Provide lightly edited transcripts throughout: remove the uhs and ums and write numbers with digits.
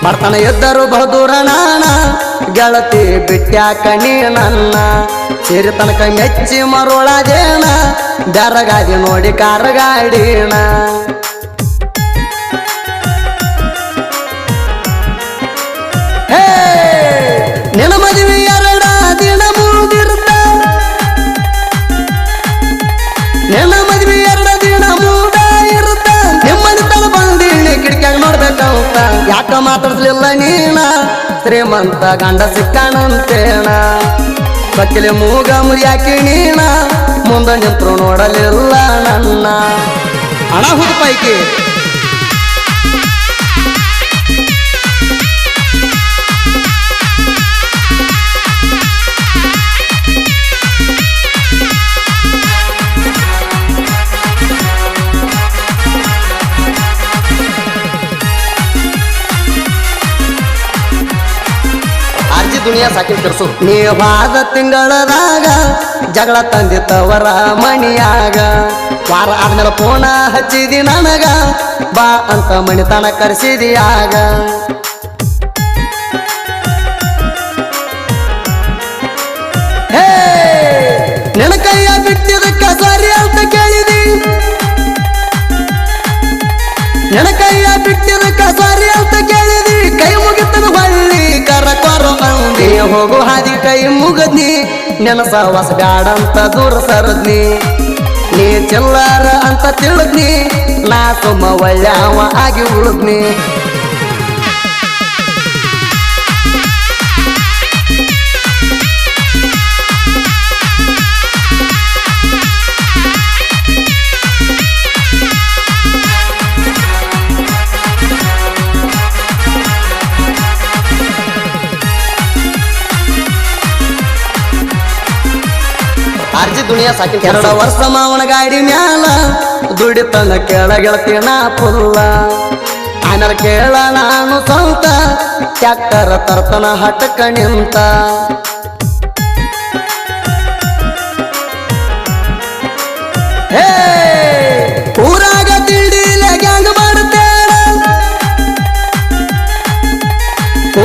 ಬರ್ತನ ಎದ್ದರು ಬಹುದೂರ ನಾಣ ಗೆಳತಿ ಬಿಟ್ಟ್ಯಾಕ ನೀ ನನ್ನ ಸೇರಿ ತನಕ ಮೆಚ್ಚಿ ಮರುಳದೇನ ಬೆರಗಾದಿ ನೋಡಿ ಕಾರಗಾಡಿನ ಹೇ ನಿನ್ನ ಮದುವೆ ಎರಡ ದಿನ ಮುಗಿರ್ತ ನಿನ್ನ ಮದುವೆ ಎರಡ ದಿನ ಮೂಡ ಇರುತ್ತ ನಿಮ್ಮನೆ ತನ ಬಂದೀನಿ ಕಿಟಕಿಯಾಗ ನೋಡ್ಬೇಕಂತ ಯಾಕ ಮಾತಾಡ್ಸ್ಲಿಲ್ಲ ನೀನ ಶ್ರೀಮಂತ ಗಂಡ ಸಿಕ್ಕಾನಂತೇನ ಬಕ್ಕಿಲೆ ಮೂಗ ಮುರಿಯಾಕಿ ನೀನ ಮುಂದೆ ನಿಂತರು ನೋಡಲಿಲ್ಲ ನನ್ನ ಹಣ ಹುಡುಗ ಪೈಕಿ ದುನಿಯಾ ಸಾಕಿ ತಿರ್ಸು ನೀವಾದ ತಿಂಗಳದಾಗ ಜಗಳ ತಂದಿತ್ತವರ ಮಣಿಯಾಗ ವಾರ ಆದ್ಮೇಲೆ ಫೋನ ಹಚ್ಚಿದಿ ನನಗ ಬಾ ಅಂತ ಮಣಿತನ ಕರೆಸಿದಿಯಾಗ ಹೇ ನಿನ್ನ ಕೈಯ ಬಿಟ್ಟಿದಕ್ಕ ಸರಿ ಅಂತ ಕೇಳಿದಿ ನಿನ್ನ ಕೈಯ ಬಿಟ್ಟಿದಕ್ಕ ಸರಿ ಅಂತ ಕೇಳಿದಿ ಕೈ ಮುಗಿತನ ಹೊಳ್ಳಿ ಕರಕೊರ ಅಂದಿ ಹೋಗು ಹಾದಿ ಕೈ ಮುಗದ್ನಿ ನೆನಸ ಹೊಸ ಬ್ಯಾಡಂತ ದೂರ ಸರದ್ನಿ ನೀ ಚಿಲ್ಲರ ಅಂತ ತಿಳಿದ್ನಿ ನಾ ಸುಮ್ಮ ಒಳ್ಳೆವ ಆಗಿ ಉಳಿದ್ನಿ ಅರ್ಜಿ ದುನಿಯಾ ಸಾಕಿ 2 ವರ್ಷ ಮಾವನ ಗಾಡಿ ಮ್ಯಾಲ ದುಡಿತನ ಕೇಳ ಗೆಳತಿನ ಪುಲ್ಲ ಆಮೇಲೆ ಕೇಳ ನಾನು ಸ್ವಂತ ಟ್ಯಾಕ್ಟರ್ ತರ್ತನ ಹಟಕ ನಿಂತ ಹೇ ಊರಾಗ ತಿಂಡಿಲೆ ಗ್ಯಾಂಗ್ ಮಾಡ್ತೇಳ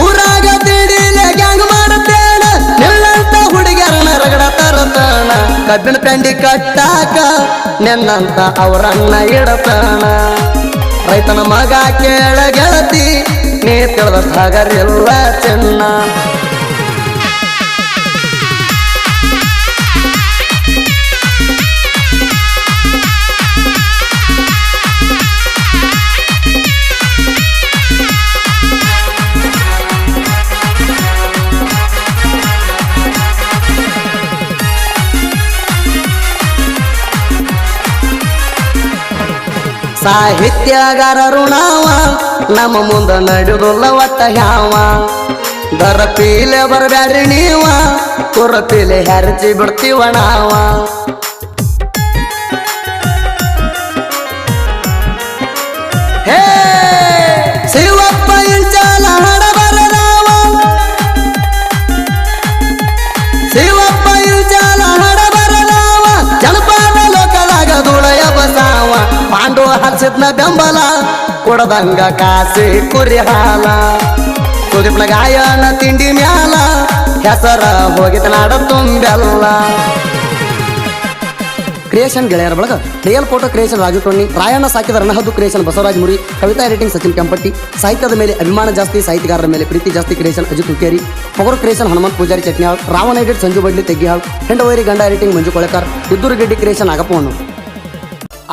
ಊರಾಗ ತಿಂಡಿಲೆ ಗ್ಯಾಂಗ್ ಮಾಡ್ತೇಳ ನಿನ್ನಂತ ಹುಡುಗಿಯರನ ರಗಡ ತರತಣ ಕಬ್ಬಿನ ಪೆಂಡಿ ಕಟ್ಟಾಕ ನಿನ್ನಂತ ಅವರನ್ನ ಇಡತಣ ರೈತನ ಮಗ ಕೇಳ ಗೆಳತಿ ನೀ ತಿಳಿದ ಹಗರಿಲ್ಲ ಚೆನ್ನ ಸಾಹಿತ್ಯಗಾರರು ನಾವ ನಮ್ಮ ಮುಂದ ನಡೆದುಲ್ಲ ಒಟ್ಟ ಯಾವ ದರ ಪೀಲೆ ಬರಬ್ಯಾಡ್ರಿ ನೀವ ಕುರ ಪೀಲೆ ಹರಚಿ ಬಿಡ್ತೀವ ನಾವ ಹೇ ಶಿವಪ್ಪ ಇಂಚಾಲ ಹಡ ಬರದಾವ ಶಿವಪ್ಪ ಇಂಚಾಲ ಹಡ ಬರದಾವ ಜನಪದ ಲೋಕದಾಗ ದುಳಯ ಬಸಾವ ಪಾಂಡು ಹರ್ಸಿದ್ನ ಬೆಂಬಲ ಕೊಡದಂಗ ಕಾಸಿ ಕುರಿ ಹಾಲ ಸುದೀಪ್ನ ಗಾಯನ ತಿಂಡಿ ಮ್ಯಾಲ ಹೆಸರ ಹೋಗಿದ ನಾಡ ತುಂಬೆಲ್ಲ ಕ್ರಿಯೇಷನ್ ಗೆಳೆಯರ ಬಳಗ real photo creation Raju Tonni Rayanna ಸಾಕಿದ ರಣಹದ್ದು ಕ್ರಿಯೇಷನ್ ಬಸವರಾಜ್ ಮುರಿ ಕವಿತಾ ಎಡಿಟಿಂಗ್ ಸಚಿನ್ ಕೆಂಪಟ್ಟಿ ಸಾಹಿತ್ಯದ ಮೇಲೆ ಅಭಿಮಾನ ಜಾಸ್ತಿ ಸಾಹಿತ್ಯಗಾರರ ಮೇಲೆ ಪ್ರೀತಿ ಜಾಸ್ತಿ ಕ್ರಿಯೇಷನ್ ಅಜಿತ್ ಹುಕ್ಕೇರಿ ಪೊಗರು ಕ್ರಿಯೇಷನ್ ಹನುಮಂತ್ ಪೂಜಾರಿ ಚಟ್ನಿಯಾಳ್ ರಾವಣ ಎಡಿಟ್ ಸಂಜು ಬಡ್ಲಿ ತೆಗ್ಗಿಹಾಳ್ ಹೆಂಡವೈರಿ ಗಂಡ ಎಡಿಟಿಂಗ್ ಮಂಜು ಕೊಳೆಕರ್ ಇದ್ದೂರು ಗೆಡ್ಡಿ ಕ್ರಿಯೇಷನ್ ಆಗಪ್ಪವನ್ನು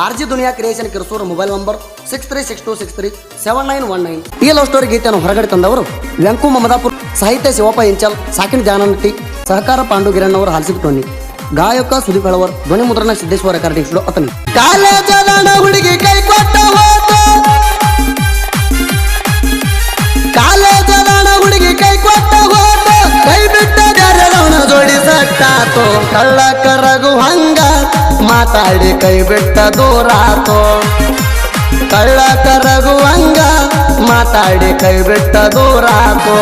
ಆರ್ಜಿ ದುನಿಯಾ ಕ್ರಿಯೇಷನ್ ಕಿರಸೂರು ಮೊಬೈಲ್ ನಂಬರ್ 6362637919 ಈ ಲವ್ ಸ್ಟೋರಿ ಗೀತೆಯನ್ನು ಹೊರಗಡೆ ತಂದವರು ವೆಂಕು ಮಮದಾಪುರ್ ಸಾಹಿತ್ಯ ಶಿವಪ್ಪ ಇಂಚಲ್ ಸಾಕಿನ ಜಾನನಟ್ಟಿ ಸಹಕಾರ ಪಾಂಡು ಗಿರಣ್ಣವರು ಹಾಲಿಸಿದ ಟೊಣ್ಣಿ ಗಾಯಕ ಸುದೀಪ್ ಹೆಳವರ್ ಧ್ವನಿ ಮುದ್ರಣ ಸಿದ್ದೇಶ್ವರ ರೆಕಾರ್ಡಿಂಗ್ ಸ್ಟುಡಿಯೋ ಅತನಿ ಕಾಲೇಜದ ಹುಡುಗಿ ಕೈ ಕೊಟ್ಟ ಹೋತು ಕಾಲೇಜದ ಹುಡುಗಿ ಕೈ ಕೊಟ್ಟ ಹೋತು ಕೈ ಬಿಟ್ಟ ಬ್ಯಾರೆದವನ ಜೋಡಿ ಸಟ್ಟಾತು ಕಳ್ಳ ಕರಗು ಹಂಗ ಮಾತಾಡಿ ಕೈ ಬಿಟ್ಟ ದೂರಾತೋ ಕಳ್ಳ ಕರಗುವಂಗ ಮಾತಾಡಿ ಕೈ ಬಿಟ್ಟ ದೂರಾತೋ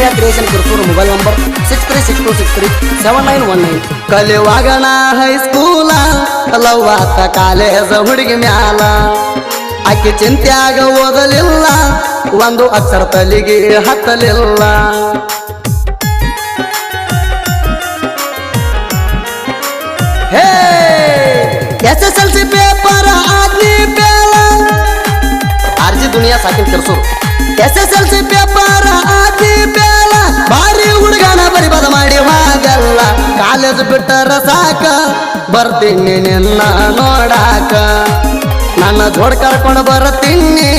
ದುನಿಯಾ ಕ್ರಿಯೇಷನ್ ಕಿರ್ಸೂರು ಮೊಬೈಲ್ ನಂಬರ್ 6362637919. ಕಲಿಯುವಾಗಣ ಹೈಸ್ಕೂಲ ಲವ್ ಆತ ಕಾಲೇಜ ಹುಡುಗಿ ಮ್ಯಾಲ ಆಕೆ ಚಿಂತ್ಯಾಗ ಓದಲಿಲ್ಲ ಒಂದು ಅಕ್ಷರ ತಲಿಗೆ ಹತ್ತಲಿಲ್ಲ. ಹೇ SSLC ಪೇಪರ್ ಆದ್ನಿ ಬೇಲ ಆರ್ಜಿ ದುನಿಯಾ ಸಾಕಿನ್ ಕಿರ್ಸೂರು. SSLC ಪೇಪರ್ ಆದ್ನಿ ಬೇಲ ಬಾರಿ ಹುಡುಗನ ಬರಿಬದ ಮಾಡಿ ಹಾಗಲ್ಲ. ಕಾಲೇಜ್ ಬಿಟ್ಟರ ಸಾಕ ಬರ್ತೀನಿ ನಿನ್ನ ನೋಡಾಕ. ನನ್ನ ಜೋಡ್ ಕರ್ಕೊಂಡು ಬರತೀನಿ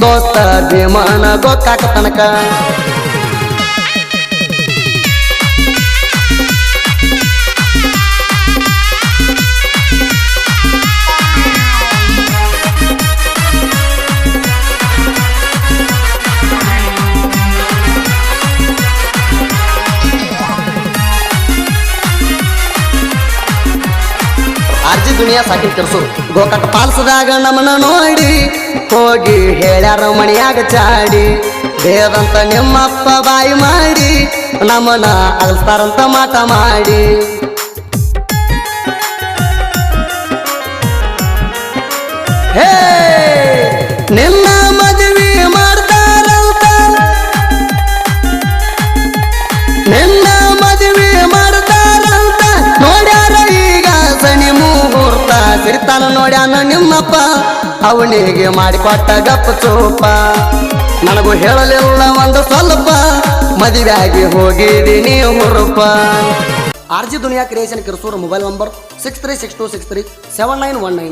ದೋಸ್ತ ಭೀಮನ ಗೋಕಾಕ ತನಕ. ಆರ್ಜಿ ದುನಿಯಾ ಸಾಕಿನ್ ಕಿರ್ಸೂರು. ಗೋಕಾಕ ಪಾಲ್ಸದಾಗ ನಮ್ಮನ್ನ ನೋಡಿ ಹೋಗಿ ಹೇಳ್ಯಾರ ಮಣಿಯಾಗ ಚಾಡಿ ಬೇದಂತ ನಿಮ್ಮಪ್ಪ ಬಾಯಿ ಮಾಡಿ ನಮ್ಮನ್ನ ಅಗಲ್ಸ್ತಾರಂತ ಮಾಟ ಮಾಡಿ. ಹೇ ನಿನ್ನ ಮದುವೆ ಮಾಡ್ತಾರಂತ ನಿನ್ನ ಮದುವೆ ಮಾಡ್ತಾರಂತ ನೋಡ್ಯಾರ ಈಗ ಸನಿ ಮುಹೂರ್ತ. ಸಿರಿತಾನ ನೋಡ್ಯಾನ ನಿಮ್ಮಪ್ಪ ಅವನಿಗೆ ಮಾಡಿಕೊಟ್ಟ ಗಪ್ಪ ಚೂಪ. ನನಗೂ ಹೇಳಲಿಲ್ಲ ಒಂದು ಸ್ವಲ್ಪ ಮದುವೆಯಾಗಿ ಹೋಗಿದ್ದೀನಿ ಹುರುಪ. ಆರ್ಜಿ ದುನಿಯಾ ಕ್ರಿಯೇಷನ್ ಕಿರ್ಸೂರು ಮೊಬೈಲ್ ನಂಬರ್ 6362637919.